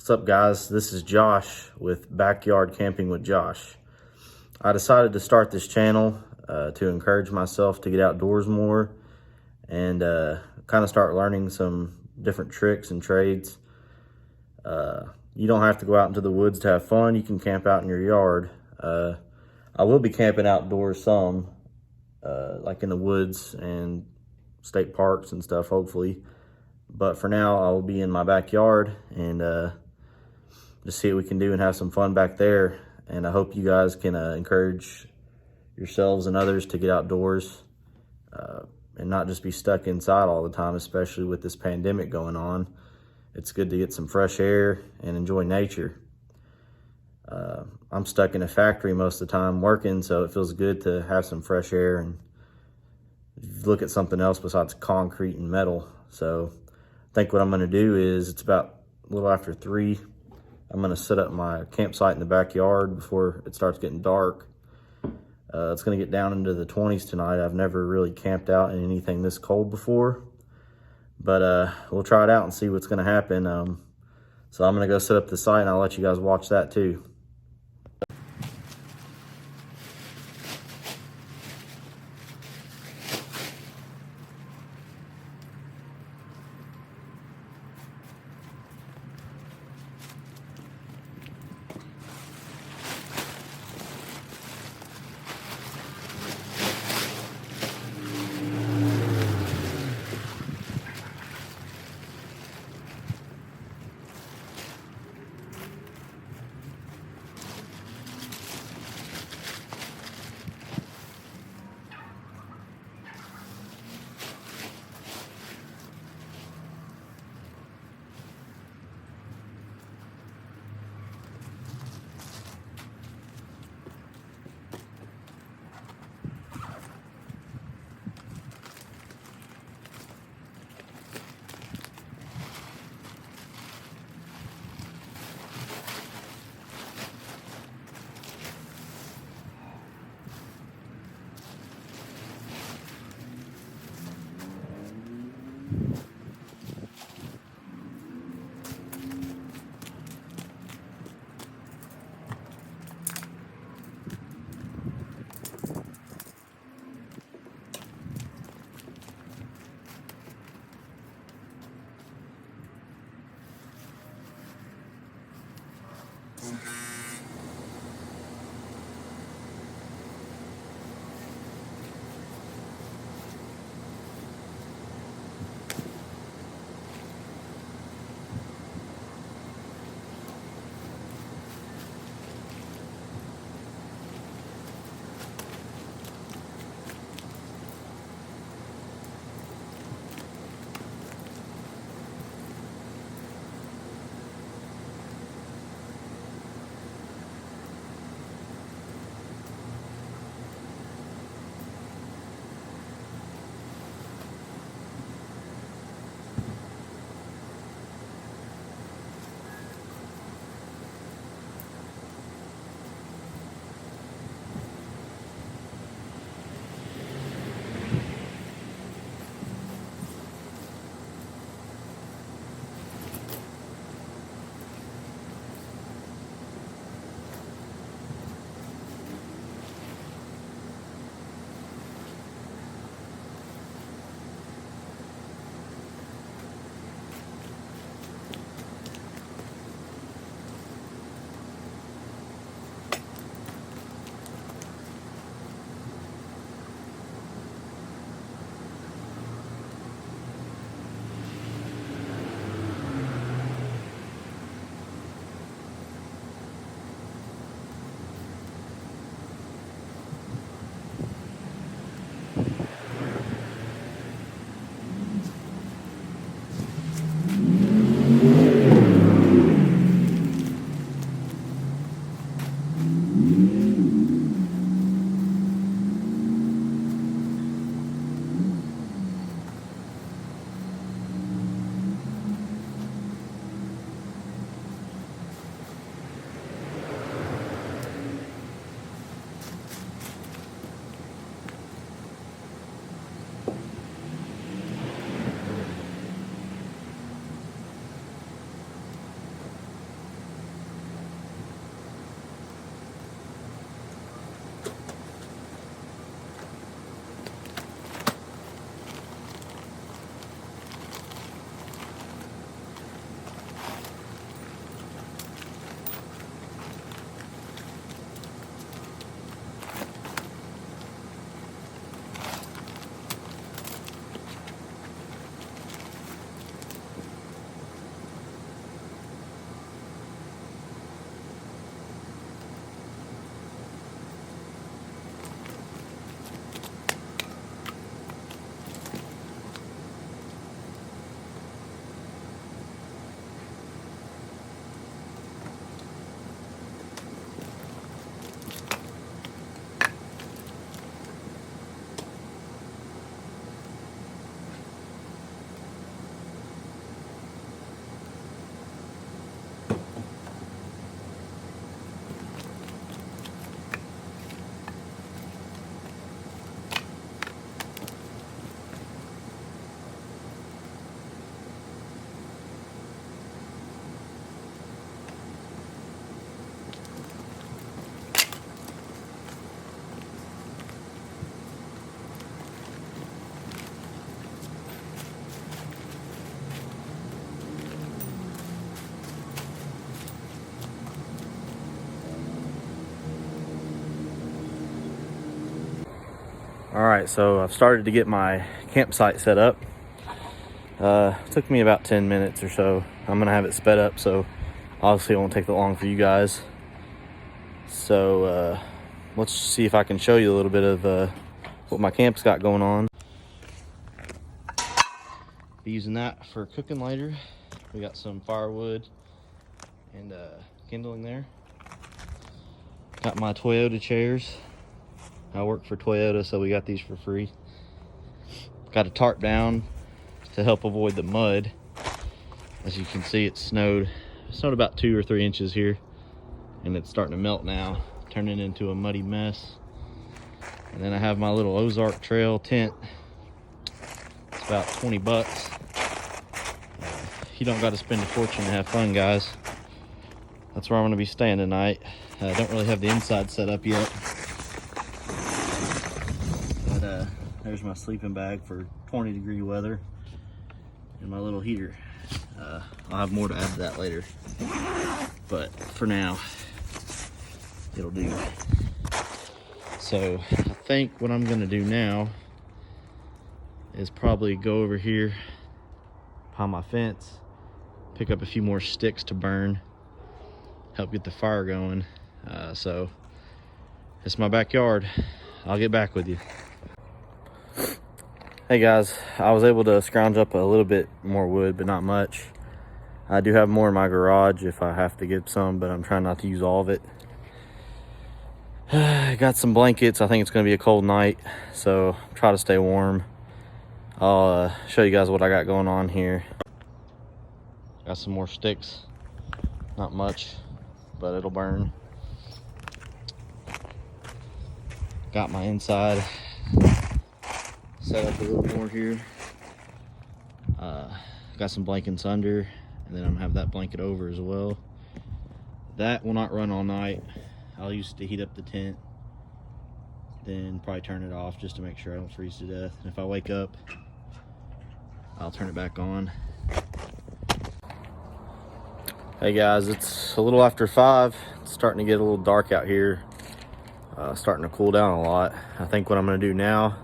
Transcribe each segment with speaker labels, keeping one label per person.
Speaker 1: What's up, guys? This is Josh with Backyard Camping with Josh. I decided to start this channel to encourage myself to get outdoors more and kind of start learning some different tricks and trades. You don't have to go out into the woods to have fun. You can camp out in your yard. I will be camping outdoors some, like in the woods and state parks and stuff, hopefully. But for now, I'll be in my backyard and just see what we can do and have some fun back there. And I hope you guys can encourage yourselves and others to get outdoors and not just be stuck inside all the time, especially with this pandemic going on. It's good to get some fresh air and enjoy nature. I'm stuck in a factory most of the time working, so it feels good to have some fresh air and look at something else besides concrete and metal. So I think what I'm going to do is, it's about a little after 3. I'm going to set up my campsite in the backyard before it starts getting dark. It's going to get down into the 20s tonight. I've never really camped out in anything this cold before, but we'll try it out and see what's going to happen. So I'm going to go set up the site and I'll let you guys watch that too. All right, so I've started to get my campsite set up. Took me about 10 minutes or so. I'm gonna have it sped up, so obviously it won't take that long for you guys. So let's see if I can show you a little bit of what my camp's got going on. Be using that for cooking later. We got some firewood and kindling there. Got my Toyota chairs. I work for Toyota, so we got these for free. Got a tarp down to help avoid the mud. As you can see, it snowed. It snowed about 2 or 3 inches here, and it's starting to melt now, turning into a muddy mess. And then I have my little Ozark Trail tent. It's about 20 bucks. You don't got to spend a fortune to have fun, guys. That's where I'm going to be staying tonight. I don't really have the inside set up yet. But there's my sleeping bag for 20-degree weather and my little heater. I'll have more to add to that later. But for now, it'll do. So I think what I'm going to do now is probably go over here behind my fence, pick up a few more sticks to burn, help get the fire going. So it's my backyard. I'll get back with you. Hey guys, I was able to scrounge up a little bit more wood, but not much. I do have more in my garage if I have to get some, but I'm trying not to use all of it. I got some blankets. I think it's going to be a cold night, so try to stay warm. I'll show you guys what I got going on here. Got some more sticks. Not much, but it'll burn. Got my inside set up a little more here. Got some blankets under, and then I'm gonna have that blanket over as well. That will not run all night. I'll use it to heat up the tent, then probably turn it off just to make sure I don't freeze to death. And if I wake up, I'll turn it back on. Hey guys, it's a little after 5. It's starting to get a little dark out here. Starting to cool down a lot. I think what I'm gonna do now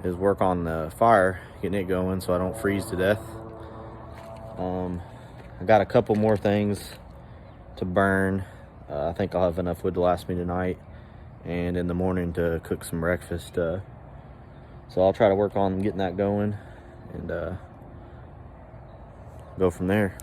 Speaker 1: is work on the fire, getting it going so I don't freeze to death. I got a couple more things to burn. I think I'll have enough wood to last me tonight and in the morning to cook some breakfast. So I'll try to work on getting that going and go from there.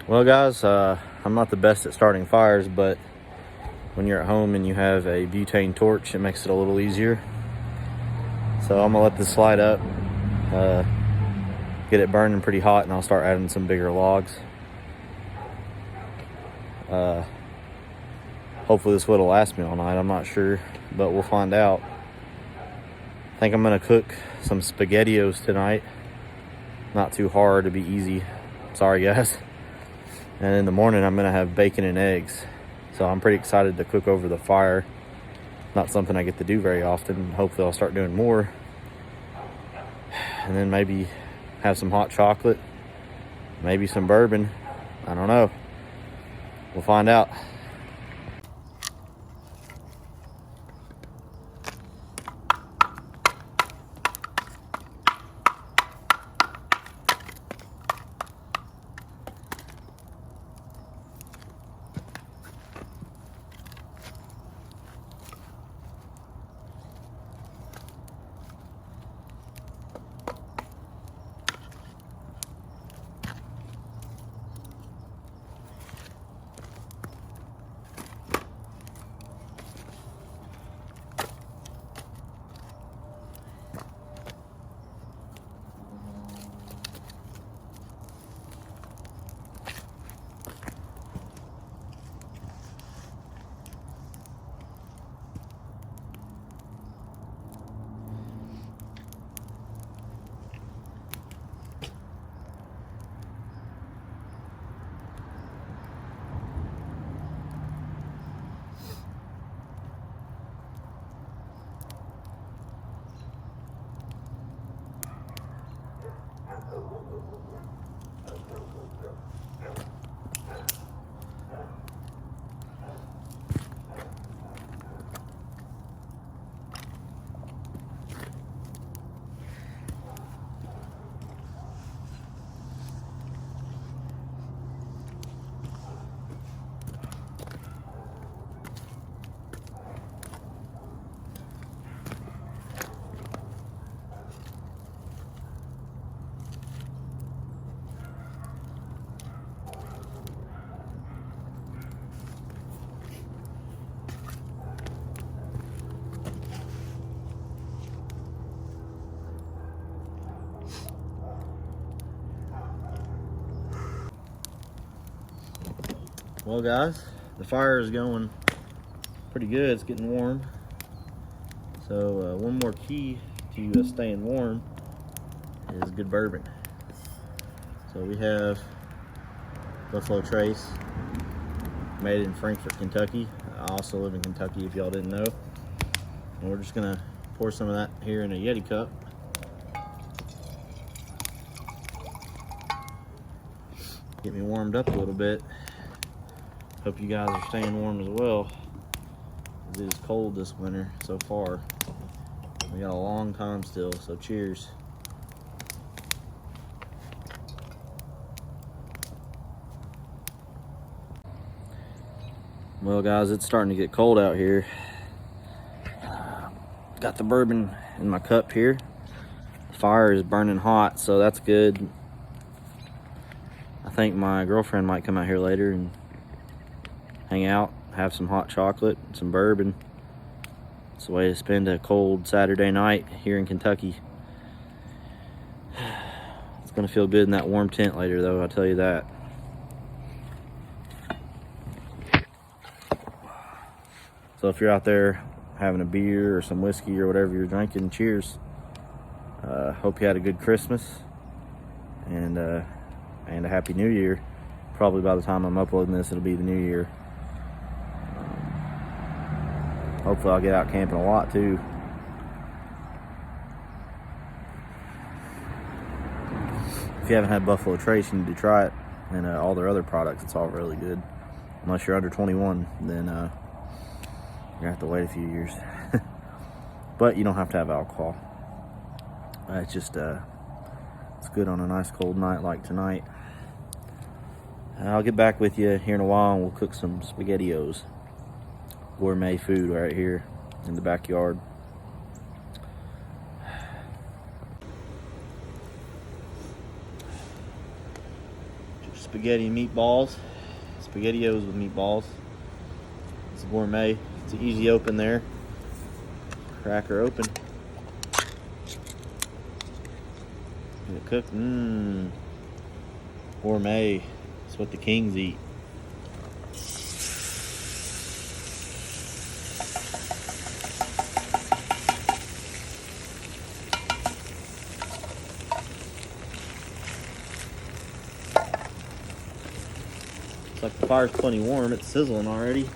Speaker 1: Well, guys, I'm not the best at starting fires, but when you're at home and you have a butane torch, it makes it a little easier. So I'm gonna let this slide up, get it burning pretty hot, and I'll start adding some bigger logs. Hopefully this wood will last me all night. I'm not sure, but we'll find out. I think I'm gonna cook some SpaghettiOs tonight. Not too hard, to be easy. Sorry, guys. And in the morning, I'm gonna have bacon and eggs. So I'm pretty excited to cook over the fire. Not something I get to do very often. Hopefully I'll start doing more. And then maybe have some hot chocolate, maybe some bourbon. I don't know. We'll find out. Well, guys, the fire is going pretty good. It's getting warm. So one more key to staying warm is good bourbon. So we have Buffalo Trace, made in Frankfort, Kentucky. I also live in Kentucky, if y'all didn't know. And we're just gonna pour some of that here in a Yeti cup. Get me warmed up a little bit. Hope you guys are staying warm as well. It is cold this winter so far. We got a long time still, so cheers. Well, guys, it's starting to get cold out here. Got the bourbon in my cup here. The fire is burning hot, so that's good. I think my girlfriend might come out here later and hang out, have some hot chocolate, some bourbon. It's the way to spend a cold Saturday night here in Kentucky. It's gonna feel good in that warm tent later, though, I'll tell you that. So if you're out there having a beer or some whiskey or whatever you're drinking, cheers. Hope you had a good Christmas and a Happy New Year. Probably by the time I'm uploading this, it'll be the new year. Hopefully I'll get out camping a lot too. If you haven't had Buffalo Trace, you need to try it. And all their other products, it's all really good. Unless you're under 21, then you're gonna have to wait a few years. But you don't have to have alcohol. It's just, it's good on a nice cold night like tonight. I'll get back with you here in a while and we'll cook some SpaghettiOs. Gourmet food right here in the backyard. Just spaghetti and meatballs. SpaghettiOs with meatballs. It's a gourmet. It's an easy open there. Crack her open. Get it cooked. Gourmet. It's what the kings eat. It's like the fire's plenty warm. It's sizzling already.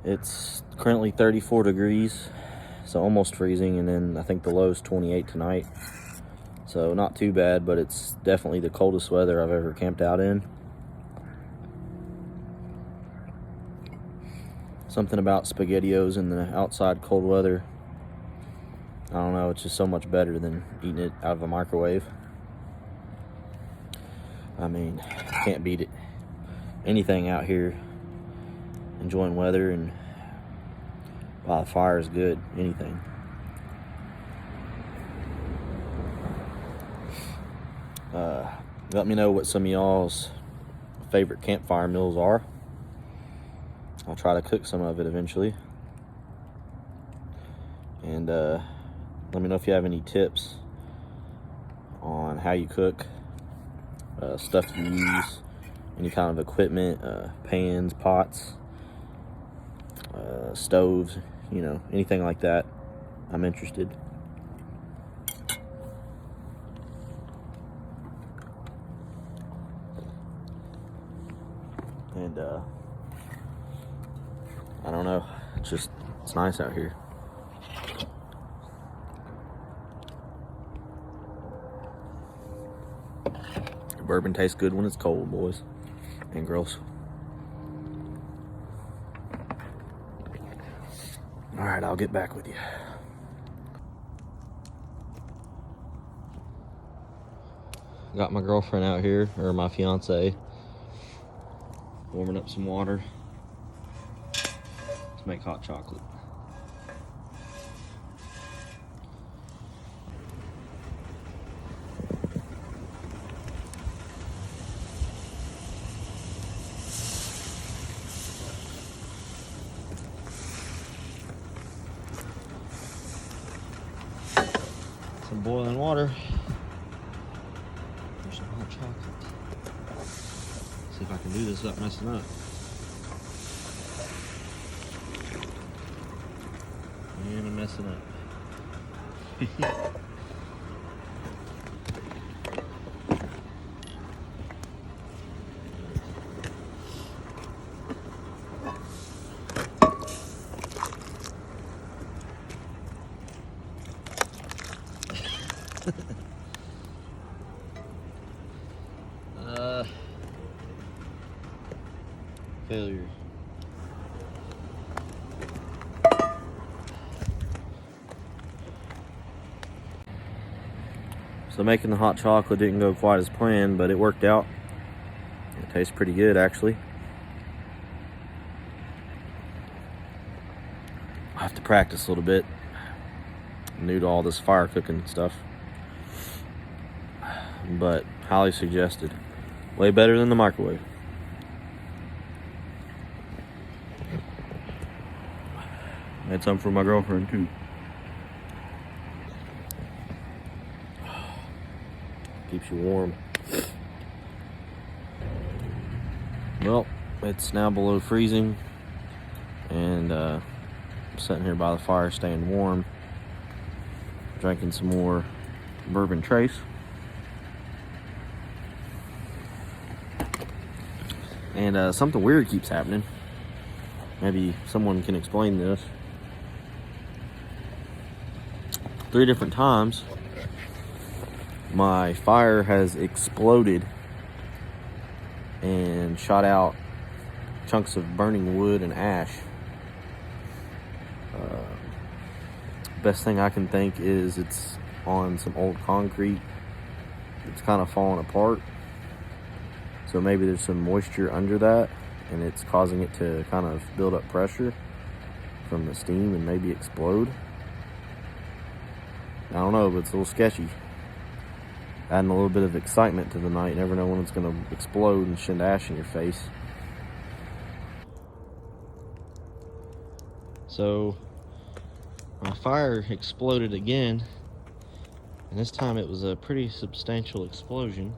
Speaker 1: It's currently 34 degrees, so almost freezing, and then I think the low is 28 tonight. So not too bad, but it's definitely the coldest weather I've ever camped out in. Something about SpaghettiOs in the outside cold weather, I don't know, it's just so much better than eating it out of a microwave. I mean, can't beat it. Anything out here, enjoying weather and by the fire is good. Anything. Let me know what some of y'all's favorite campfire meals are. I'll try to cook some of it eventually. And let me know if you have any tips on how you cook, stuff you use, any kind of equipment, pans, pots, stoves, you know, anything like that. I'm interested. And I don't know, it's nice out here. Bourbon tastes good when it's cold, boys and girls. All right, I'll get back with you. Got my girlfriend out here, or my fiance, warming up some water to make hot chocolate. Some boiling water. There's some hot chocolate. See if I can do this without messing up. And I'm messing up. Failure. So making the hot chocolate didn't go quite as planned, but it worked out. It tastes pretty good, actually. I have to practice a little bit. I'm new to all this fire cooking stuff. But highly suggested. Way better than the microwave. Made some for my girlfriend too. Keeps you warm. Well, it's now below freezing, and I'm sitting here by the fire staying warm, drinking some more bourbon trace. And something weird keeps happening. Maybe someone can explain this. 3 different times my fire has exploded and shot out chunks of burning wood and ash. Best thing I can think is it's on some old concrete. It's kind of falling apart. So maybe there's some moisture under that, and it's causing it to kind of build up pressure from the steam and maybe explode. I don't know, but it's a little sketchy. Adding a little bit of excitement to the night. You never know when it's going to explode and send ash in your face. So my fire exploded again, and this time it was a pretty substantial explosion.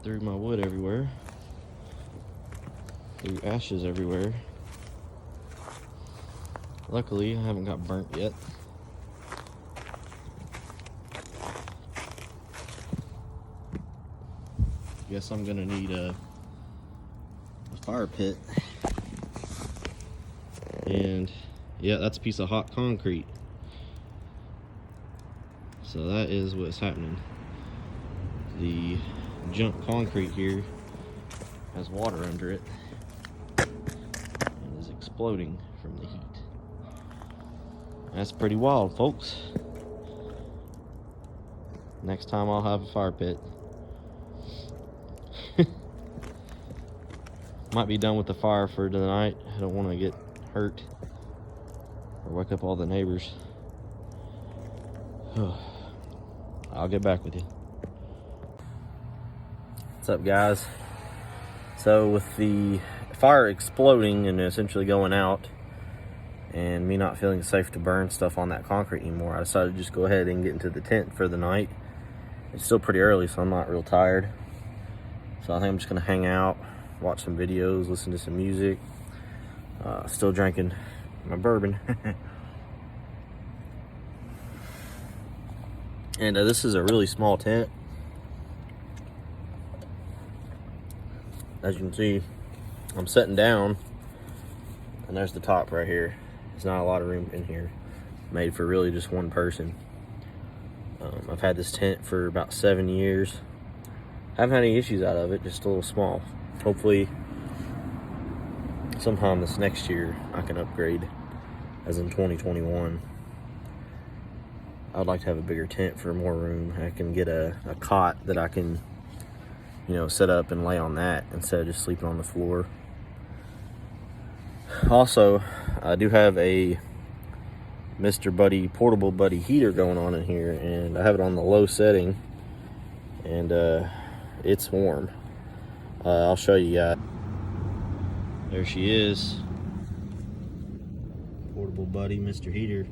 Speaker 1: Threw my wood everywhere. Threw ashes everywhere. Luckily, I haven't got burnt yet. Guess I'm gonna need a fire pit. And yeah, that's a piece of hot concrete. So that is what's happening. The junk concrete here has water under it and is exploding from the heat. That's pretty wild, folks. Next time I'll have a fire pit. Might be done with the fire for tonight. I don't want to get hurt or wake up all the neighbors. I'll get back with you. What's up, guys? So with the fire exploding and essentially going out and me not feeling safe to burn stuff on that concrete anymore, I decided to just go ahead and get into the tent for the night. It's still pretty early, so I'm not real tired. So I think I'm just gonna hang out, watch some videos, listen to some music. Still drinking my bourbon. And this is a really small tent. As you can see, I'm sitting down, and there's the top right here. There's not a lot of room in here, made for really just one person. I've had this tent for about 7 years. Haven't had any issues out of it, just a little small. Hopefully, sometime this next year, I can upgrade, as in 2021. I'd like to have a bigger tent for more room. I can get a cot that I can, set up and lay on that instead of just sleeping on the floor. Also, I do have a Mr. Buddy portable buddy heater going on in here, and I have it on the low setting, and it's warm. I'll show you guys. There she is. Portable buddy Mr. Heater.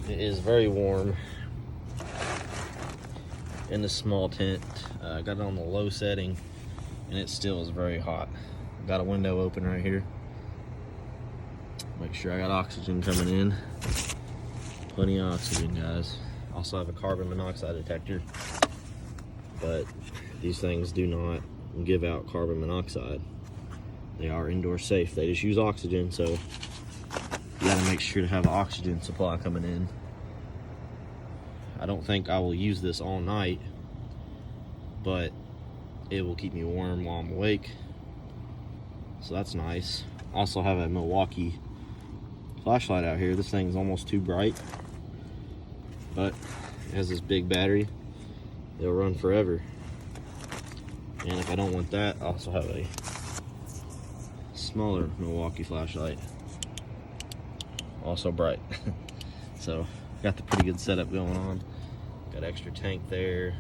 Speaker 1: It is very warm in this small tent. I got it on the low setting, and it still is very hot. Got a window open right here. Make sure I got oxygen coming in. Plenty of oxygen, guys. Also have a carbon monoxide detector, but these things do not give out carbon monoxide. They are indoor safe. They just use oxygen, so you gotta make sure to have an oxygen supply coming in. I don't think I will use this all night, but it will keep me warm while I'm awake, so that's nice. Also have a Milwaukee flashlight out here. This thing's almost too bright, but It has this big battery. It'll run forever. And if I don't want that, I also have a smaller Milwaukee flashlight. Also bright. So got the pretty good setup going on. Got extra tank there.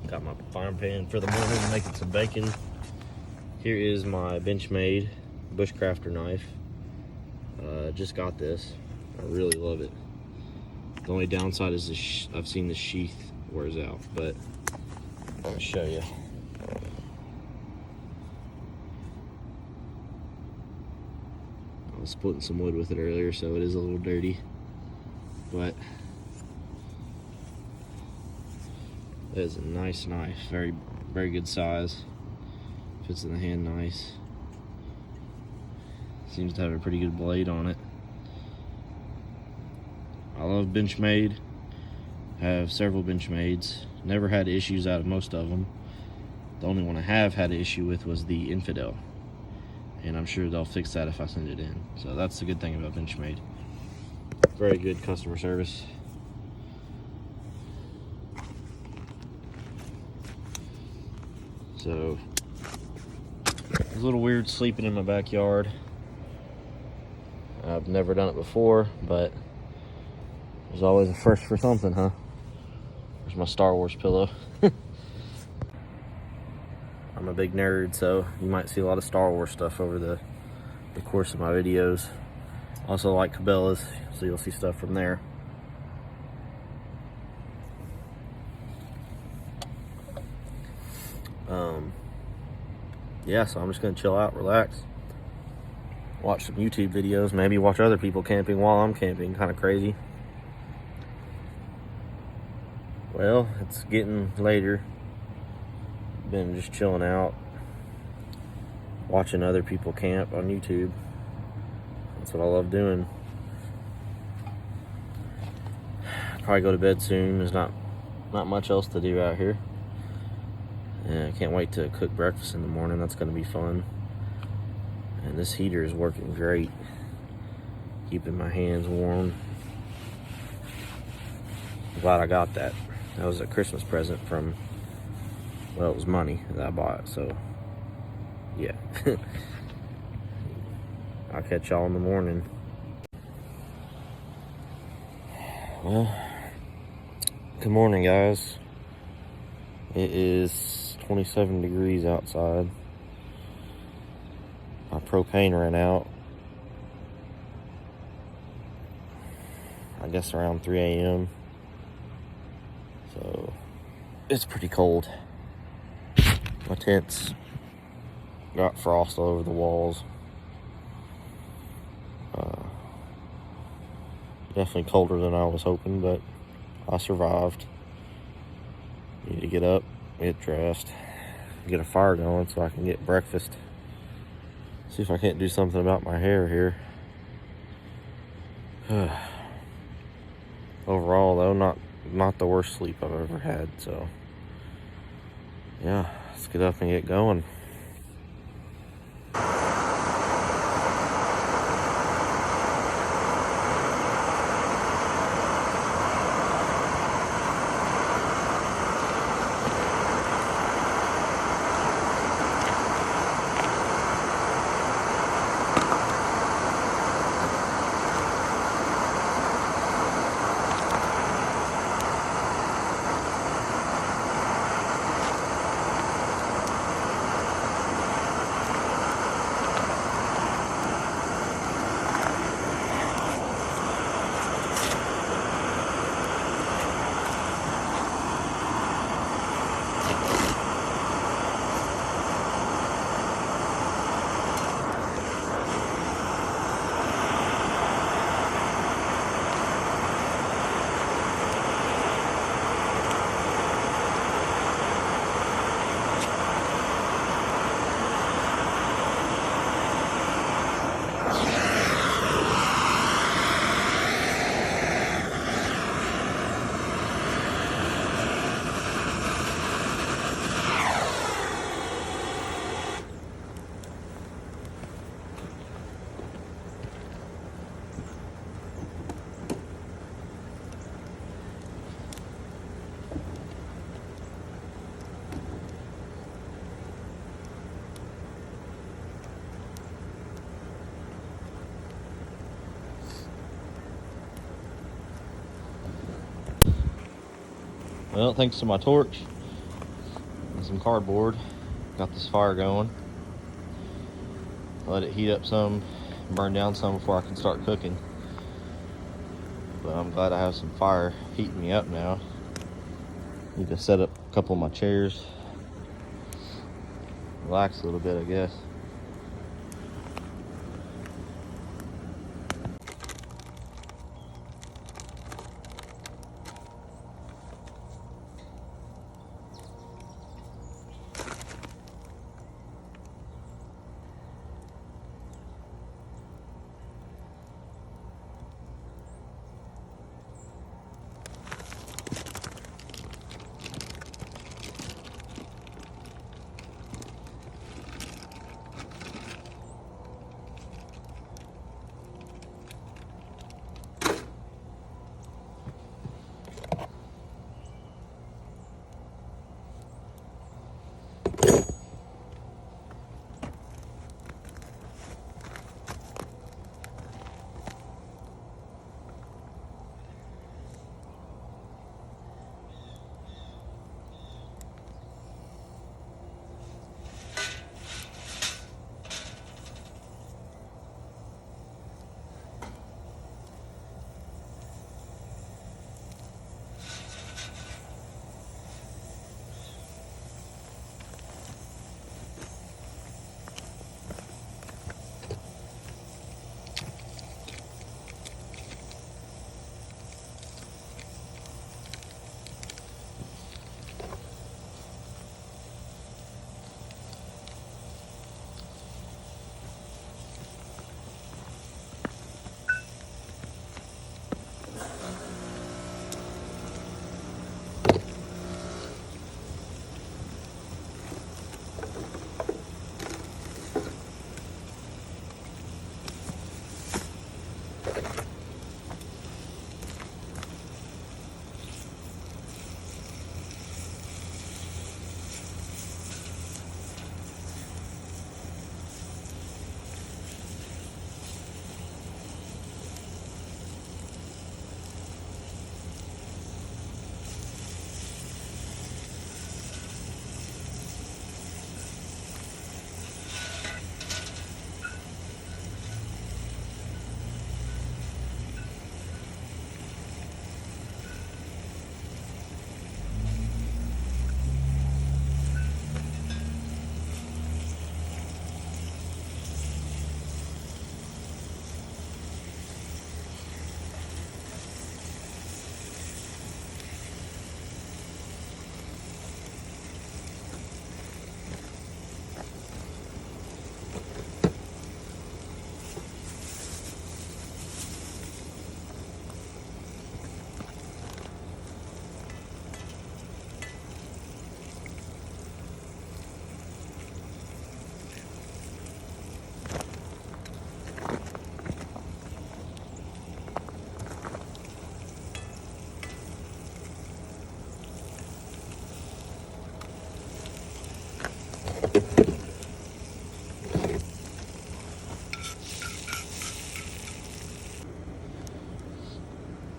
Speaker 1: Got my frying pan for the morning, making some bacon. Here is my Benchmade bushcrafter knife. Just got this. I really love it. The only downside is I've seen the sheath wears out, but I'll show you. I was splitting some wood with it earlier, so it is a little dirty, but it is a nice knife. Very, very good size. Fits in the hand nice. Seems to have a pretty good blade on it. I love Benchmade. Have several Benchmades. Never had issues out of most of them. The only one I have had an issue with was the Infidel, and I'm sure they'll fix that if I send it in. So that's the good thing about Benchmade. Very good customer service. So it's a little weird sleeping in my backyard. I've never done it before, but there's always a first for something, huh? There's my Star Wars pillow. I'm a big nerd, so you might see a lot of Star Wars stuff over the course of my videos. Also like Cabela's, so you'll see stuff from there. Yeah, so I'm just gonna chill out, relax, watch some YouTube videos, maybe watch other people camping while I'm camping. Kind of crazy. Well, it's getting later. Been just chilling out, watching other people camp on YouTube. That's what I love doing. Probably go to bed soon. There's not much else to do out here. And I can't wait to cook breakfast in the morning. That's going to be fun. And this heater is working great, keeping my hands warm. I'm glad I got that. That was a Christmas present from, well, it was money that I bought, so yeah. I'll catch y'all in the morning. Well, good morning, guys. It is 27 degrees outside. My propane ran out, I guess around 3 a.m. So it's pretty cold. My tent's got frost all over the walls. Definitely colder than I was hoping, but I survived. Need to get up, get dressed, get a fire going so I can get breakfast. See if I can't do something about my hair here. Overall, though, not the worst sleep I've ever had, so yeah, let's get up and get going. Well, thanks to my torch and some cardboard, got this fire going. Let it heat up some, burn down some before I can start cooking. But I'm glad I have some fire heating me up now. Need to set up a couple of my chairs. Relax a little bit, I guess.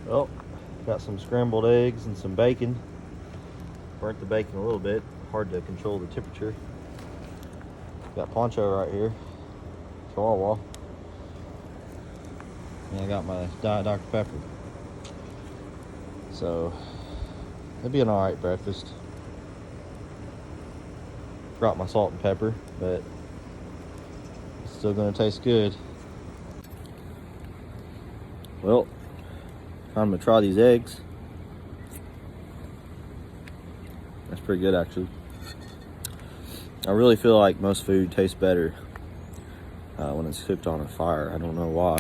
Speaker 1: Well, got some scrambled eggs and some bacon. Burnt the bacon a little bit. Hard to control the temperature. Got poncho right here. Chihuahua. And I got my Diet Dr. Pepper. So, it'd be an alright breakfast. Brought my salt and pepper, but it's still gonna taste good. Well, I'm gonna try these eggs. That's pretty good, actually. I really feel like most food tastes better when it's cooked on a fire. I don't know why.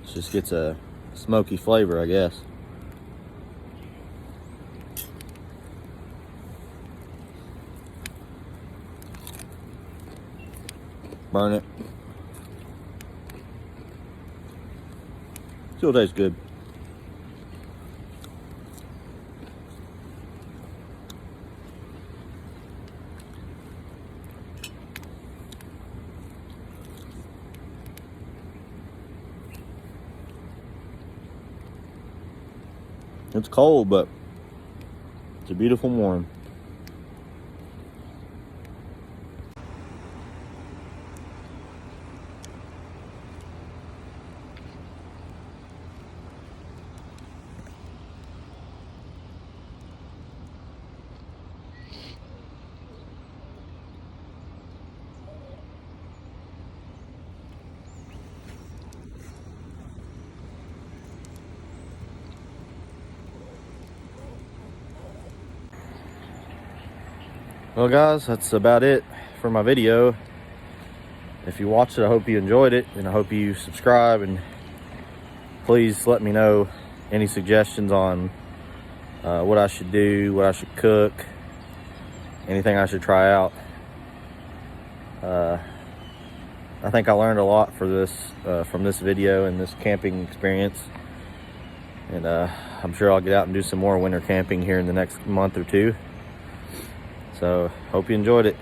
Speaker 1: It just gets a smoky flavor, I guess. Burn it. Still tastes good. It's cold, but it's a beautiful morning. Well guys, that's about it for my video. If you watched it, I hope you enjoyed it, and I hope you subscribe, and please let me know any suggestions on what I should do, what I should cook, anything I should try out. I think I learned a lot for this from this video and this camping experience, and I'm sure I'll get out and do some more winter camping here in the next month or two. So hope you enjoyed it.